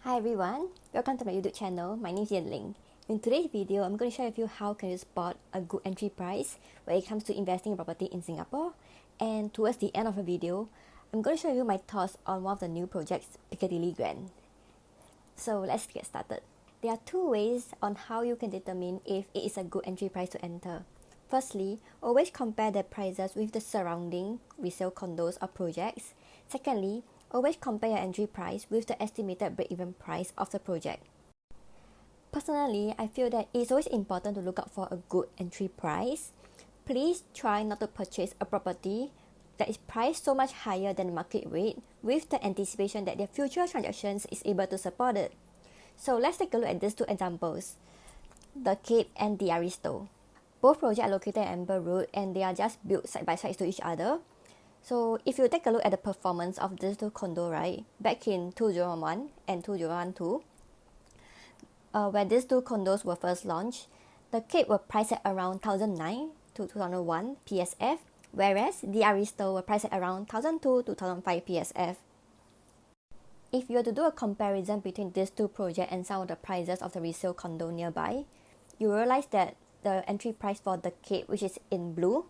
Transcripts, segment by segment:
Hi everyone, welcome to my YouTube channel. My name is Ling. In today's video, I'm going to share with you how can you spot a good entry price when it comes to investing in property in Singapore. And towards the end of the video, I'm going to show you my thoughts on one of the new projects, Piccadilly Grand. So let's get started. There are two ways on how you can determine if it is a good entry price to enter. Firstly, always compare the prices with the surrounding resale condos or projects. Secondly, always compare your entry price with the estimated break-even price of the project. Personally, I feel that it's always important to look out for a good entry price. Please try not to purchase a property that is priced so much higher than market rate with the anticipation that their future transactions is able to support it. So let's take a look at these two examples, the Cape and the Aristo. Both projects are located at Amber Road and they are just built side by side to each other. So if you take a look at the performance of these two condos, right, back in 2001 and 2012, when these two condos were first launched, the Cape were priced at around 2009 to 2001 PSF, whereas the Aristo were priced at around 2002 to 2005 PSF. If you were to do a comparison between these two projects and some of the prices of the resale condo nearby, you realize that the entry price for the Cape, which is in blue,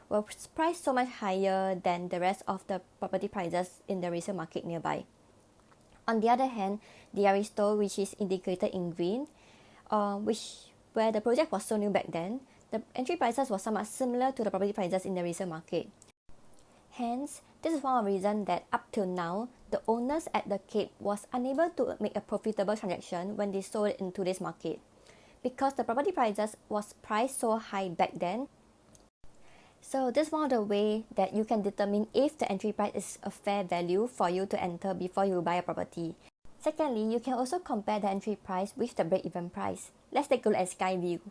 was priced so much higher than the rest of the property prices in the resale market nearby. On the other hand, the Aristo, which is indicated in green, where the project was so new back then, the entry prices were somewhat similar to the property prices in the resale market. Hence, this is one of the reasons that up till now, the owners at the Cape was unable to make a profitable transaction when they sold it in today's market, because the property prices was priced so high back then. So this is one of the ways that you can determine if the entry price is a fair value for you to enter before you buy a property. Secondly, you can also compare the entry price with the break-even price. Let's take a look at Skyview.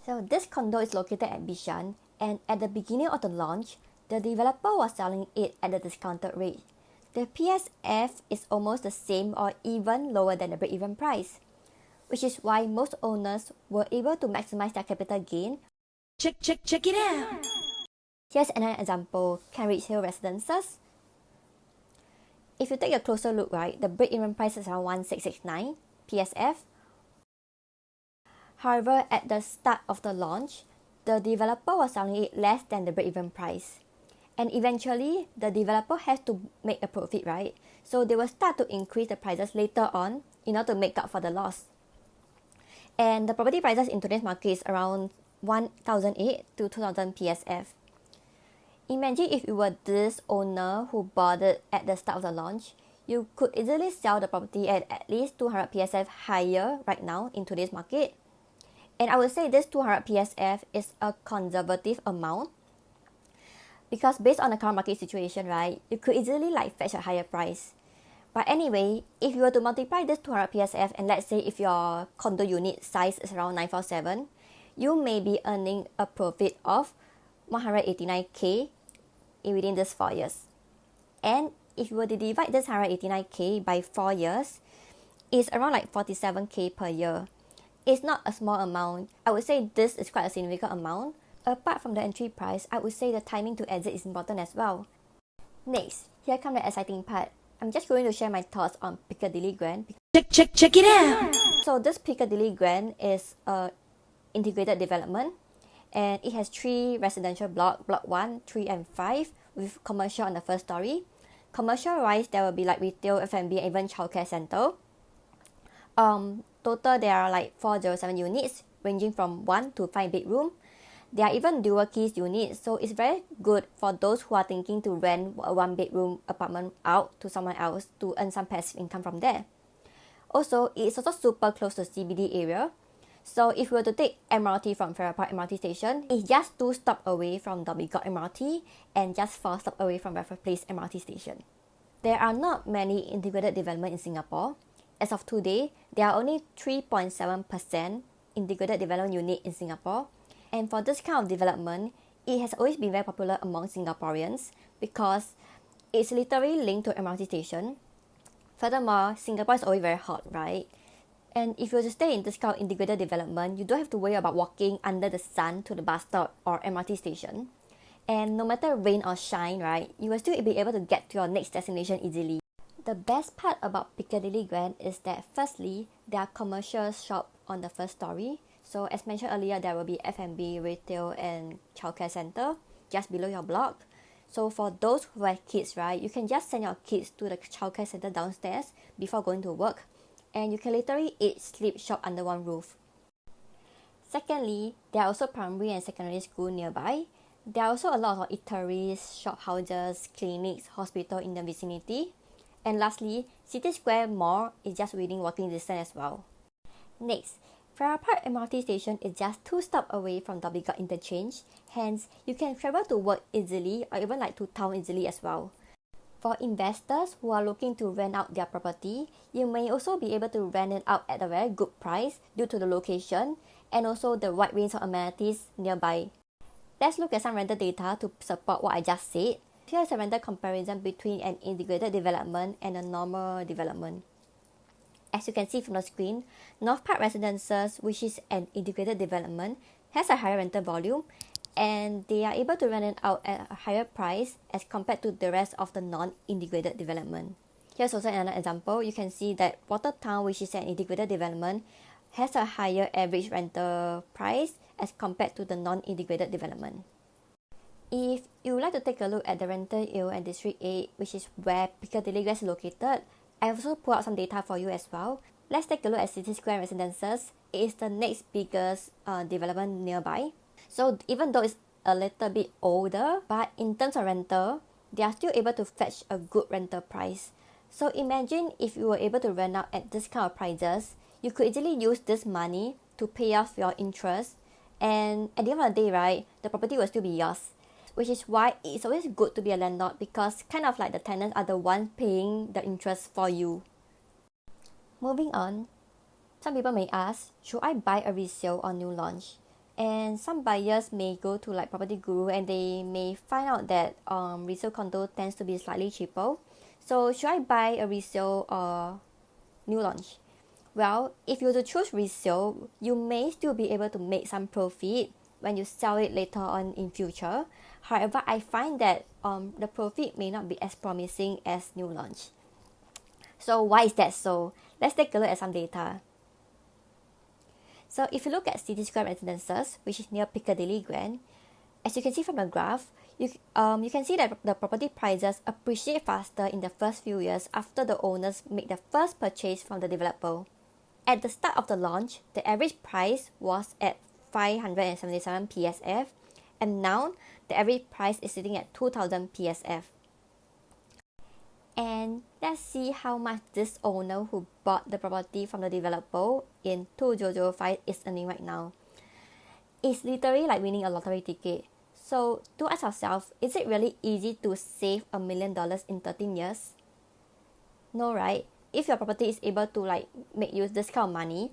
So this condo is located at Bishan, and at the beginning of the launch, the developer was selling it at a discounted rate. The PSF is almost the same or even lower than the break-even price, which is why most owners were able to maximize their capital gain. Check it out! Here's another example, Cambridge Hill Residences. If you take a closer look, right, the break-even price is around 1669 PSF. However, at the start of the launch, the developer was selling it less than the break-even price. And eventually, the developer has to make a profit, right? So they will start to increase the prices later on in order to make up for the loss. And the property prices in today's market is around 1008 to 2000 PSF. Imagine if you were this owner who bought it at the start of the launch, you could easily sell the property at least 200 PSF higher right now in today's market. And I would say this 200 PSF is a conservative amount, because based on the current market situation, right, you could easily fetch a higher price. But anyway, if you were to multiply this 200 PSF, and let's say if your condo unit size is around 947, you may be earning a profit of 189k within these 4 years. And if you were to divide this 189k by 4 years, it's around 47k per year. It's not a small amount. I would say this is quite a significant amount. Apart from the entry price, I would say the timing to exit is important as well. Next, here comes the exciting part. I'm just going to share my thoughts on Piccadilly Grand. Check it out! So this Piccadilly Grand is an integrated development, and it has 3 residential blocks, block 1, 3 and 5, with commercial on the first story. Commercial wise, there will be retail, F&B, and even childcare center. Total there are 407 units ranging from 1 to 5 bedroom. There are even dual keys units, so it's very good for those who are thinking to rent a 1-bedroom apartment out to someone else to earn some passive income from there. Also, it's also super close to CBD area. So if you were to take MRT from Farrer Park MRT station, it's just 2 stops away from Dhoby Ghaut MRT and just 4 stops away from Raffles Place MRT station. There are not many integrated development in Singapore. As of today, there are only 3.7% integrated development unit in Singapore. And for this kind of development, it has always been very popular among Singaporeans because it's literally linked to MRT station. Furthermore, Singapore is always very hot, right? And if you were to stay in this kind of integrated development, you don't have to worry about walking under the sun to the bus stop or MRT station. And no matter rain or shine, right, you will still be able to get to your next destination easily. The best part about Piccadilly Grand is that firstly, there are commercial shops on the first story. So as mentioned earlier, there will be F&B, retail and childcare center just below your block. So for those who have kids, right, you can just send your kids to the childcare center downstairs before going to work, and you can literally eat, sleep, shop under one roof. Secondly, there are also primary and secondary school nearby. There are also a lot of eateries, shophouses, clinics, hospital in the vicinity. And lastly, City Square Mall is just within walking distance as well. Next, Farrer Park MRT station is just 2 stops away from Dhoby Ghaut interchange, hence you can travel to work easily or even like to town easily as well. For investors who are looking to rent out their property, you may also be able to rent it out at a very good price due to the location and also the wide range of amenities nearby. Let's look at some rental data to support what I just said. Here is a rental comparison between an integrated development and a normal development. As you can see from the screen, North Park Residences, which is an integrated development, has a higher rental volume and they are able to rent it out at a higher price as compared to the rest of the non-integrated development. Here's also another example. You can see that Watertown, which is an integrated development, has a higher average rental price as compared to the non-integrated development. If you would like to take a look at the rental yield and District 8, which is where Piccadilly Grand is located, I also put out some data for you as well. Let's take a look at City Square Residences. It is the next biggest development nearby. So even though it's a little bit older, but in terms of rental, they are still able to fetch a good rental price. So imagine if you were able to rent out at this kind of prices, you could easily use this money to pay off your interest, and at the end of the day, right, the property will still be yours. Which is why it's always good to be a landlord, because kind of like the tenants are the ones paying the interest for you. Moving on, some people may ask, should I buy a resale or new launch? And some buyers may go to like Property Guru and they may find out that resale condo tends to be slightly cheaper. So should I buy a resale or new launch? Well, if you were to choose resale, you may still be able to make some profit when you sell it later on in future. However, I find that the profit may not be as promising as new launch. So why is that so? Let's take a look at some data. So if you look at City Square Residences, which is near Piccadilly Grand, as you can see from the graph, you can see that the property prices appreciate faster in the first few years after the owners make the first purchase from the developer. At the start of the launch, the average price was at 577 PSF, and now the average price is sitting at 2000 PSF. And let's see how much this owner who bought the property from the developer in 2005 is earning right now. It's literally like winning a lottery ticket. So to ask ourselves, is it really easy to save $1 million in 13 years? No, right? If your property is able to like make use this kind of money,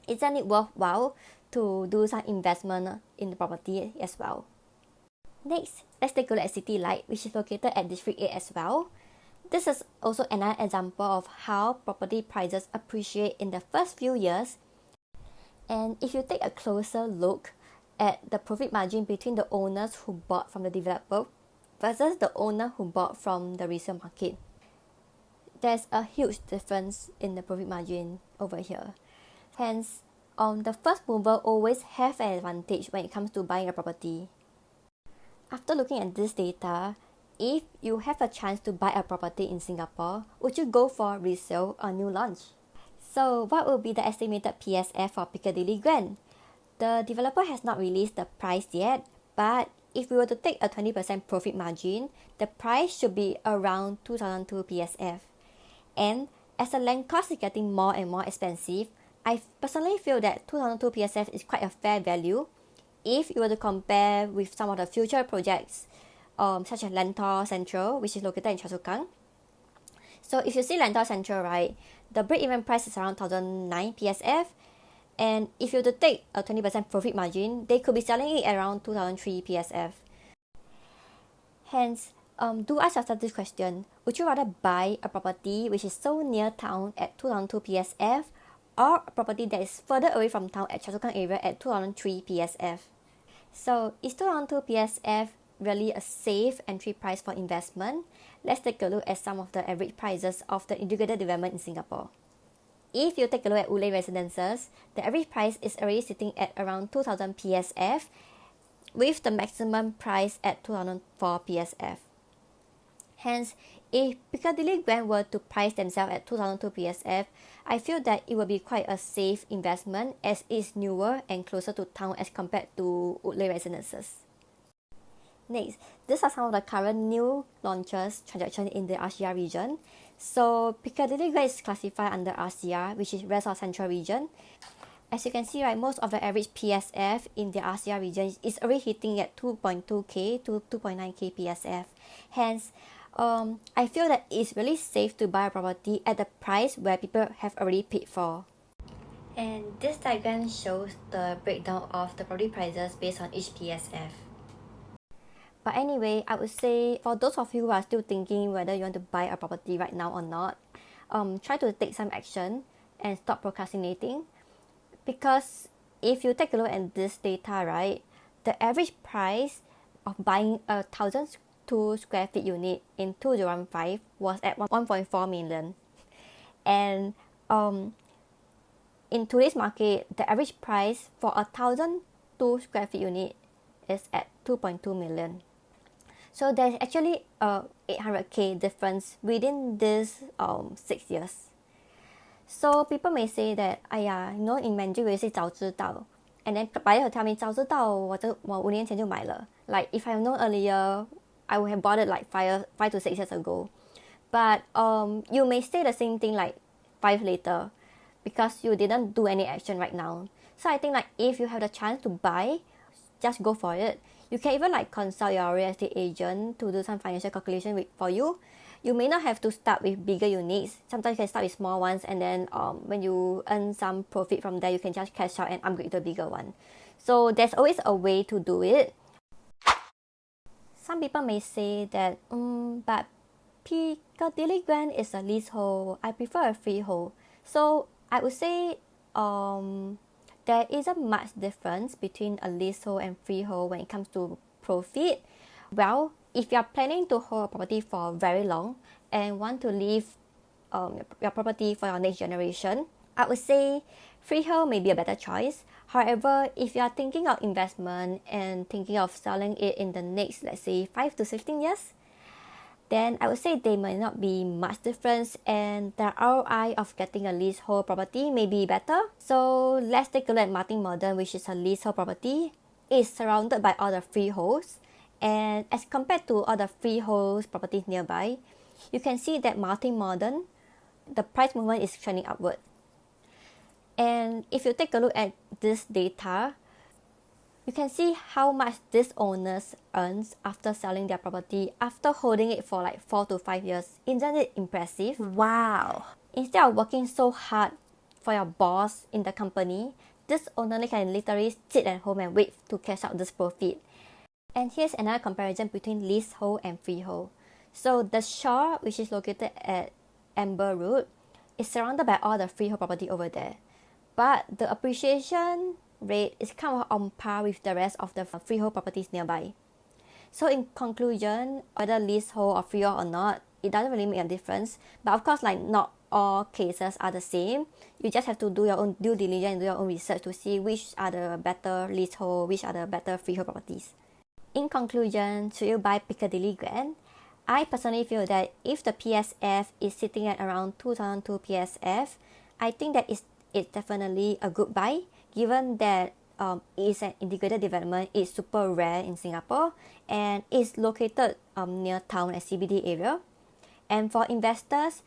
isn't it worthwhile to do some investment in the property as well? Next, let's take a look at City Light, which is located at District 8 as well. This is also another example of how property prices appreciate in the first few years. And if you take a closer look at the profit margin between the owners who bought from the developer versus the owner who bought from the resale market, there's a huge difference in the profit margin over here. Hence, the first mover always have an advantage when it comes to buying a property. After looking at this data, if you have a chance to buy a property in Singapore, would you go for resale or new launch? So what will be the estimated PSF for Piccadilly Grand? The developer has not released the price yet, but if we were to take a 20% profit margin, the price should be around 2002 PSF. And as the land cost is getting more and more expensive, I personally feel that 2002 PSF is quite a fair value if you were to compare with some of the future projects such as Lentor Central, which is located in Choa Chu Kang. So if you see Lentor Central, right, the break-even price is around 1009 PSF, and if you were to take a 20% profit margin, they could be selling it around 2003 PSF. Hence, do ask yourself this question: would you rather buy a property which is so near town at 2002 PSF, or a property that is further away from town at Choa Chu Kang area at 2003 PSF? So is 2002 PSF really a safe entry price for investment, let's take a look at some of the average prices of the integrated development in Singapore. If you take a look at Woodleigh Residences, the average price is already sitting at around 2,000 PSF, with the maximum price at 2,004 PSF. Hence, if Piccadilly Grand were to price themselves at 2,002 PSF, I feel that it will be quite a safe investment as it's newer and closer to town as compared to Woodleigh Residences. Next, these are some of the current new launches transactions in the RCR region. So Piccadilly Grand is classified under RCR, which is Rest of Central Region. As you can see, right, most of the average PSF in the RCR region is already hitting at 2.2k to 2.9k PSF. Hence, I feel that it's really safe to buy a property at the price where people have already paid for. And this diagram shows the breakdown of the property prices based on each PSF. But anyway, I would say for those of you who are still thinking whether you want to buy a property right now or not, try to take some action and stop procrastinating. Because if you take a look at this data, right, the average price of buying a 1,002 square feet unit in 2015 was at 1.4 million. And in today's market, the average price for a 1,002 square feet unit is at 2.2 million. So there's actually a 800k difference within this 6 years. So people may say that, in Mandarin we say 早知道, and then buyer will tell me 早知道我5年前就买了. Like if I have known earlier, I would have bought it like 5 to 6 years ago. But you may say the same thing like 5 later, because you didn't do any action right now. So I think like if you have the chance to buy, just go for it. You can even like consult your real estate agent to do some financial calculation for you. You may not have to start with bigger units. Sometimes you can start with small ones, and then when you earn some profit from there, you can just cash out and upgrade to a bigger one. So there's always a way to do it. Some people may say that, but Piccadilly Grand is a leasehold. I prefer a freehold. So I would say there isn't much difference between a leasehold and freehold when it comes to profit. Well, if you are planning to hold a property for very long and want to leave your property for your next generation, I would say freehold may be a better choice. However, if you are thinking of investment and thinking of selling it in the next, let's say 5 to 15 years, then I would say there might not be much difference, and the ROI of getting a leasehold property may be better. So let's take a look at Martin Modern, which is a leasehold property. It's surrounded by all the freeholds, and as compared to other freeholds properties nearby, you can see that Martin Modern, the price movement is trending upward. And if you take a look at this data, you can see how much this owners earns after selling their property after holding it for like 4 to 5 years. Isn't it impressive? Wow. Instead of working so hard for your boss in the company, this owner can literally sit at home and wait to cash out this profit. And here's another comparison between leasehold and freehold. So the Shaw, which is located at Amber Road, is surrounded by all the freehold property over there. But the appreciation rate is kind of on par with the rest of the freehold properties nearby. So in conclusion, whether leasehold or freehold or not, it doesn't really make a difference. But of course, like not all cases are the same. You just have to do your own due diligence and do your own research to see which are the better leasehold, which are the better freehold properties. In conclusion, should you buy Piccadilly Grand? I personally feel that if the PSF is sitting at around 2002 PSF, I think that it's definitely a good buy, given that it is an integrated development. It's super rare in Singapore, and it's located near town and CBD area. And for investors,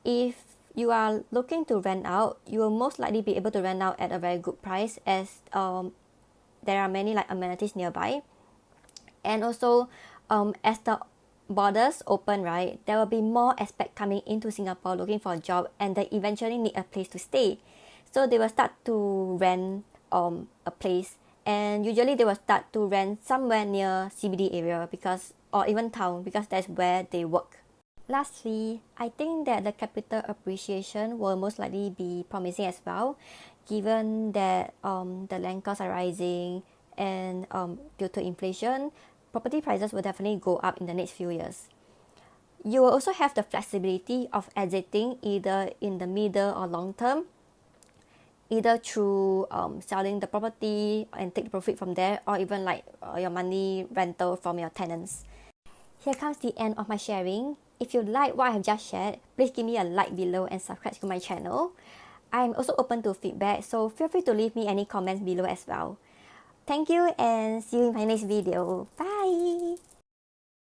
if you are looking to rent out, you will most likely be able to rent out at a very good price, as there are many like amenities nearby. And also, as the borders open, right, there will be more expats coming into Singapore looking for a job, and they eventually need a place to stay. So they will start to rent a place, and usually they will start to rent somewhere near CBD area or even town, because that's where they work. Lastly, I think that the capital appreciation will most likely be promising as well, given that the land costs are rising, and due to inflation, property prices will definitely go up in the next few years. You will also have the flexibility of exiting either in the middle or long term, either through selling the property and take the profit from there, or even like your money rental from your tenants. Here comes the end of my sharing. If you like what I have just shared, please give me a like below and subscribe to my channel. I'm also open to feedback, so feel free to leave me any comments below as well. Thank you and see you in my next video. Bye!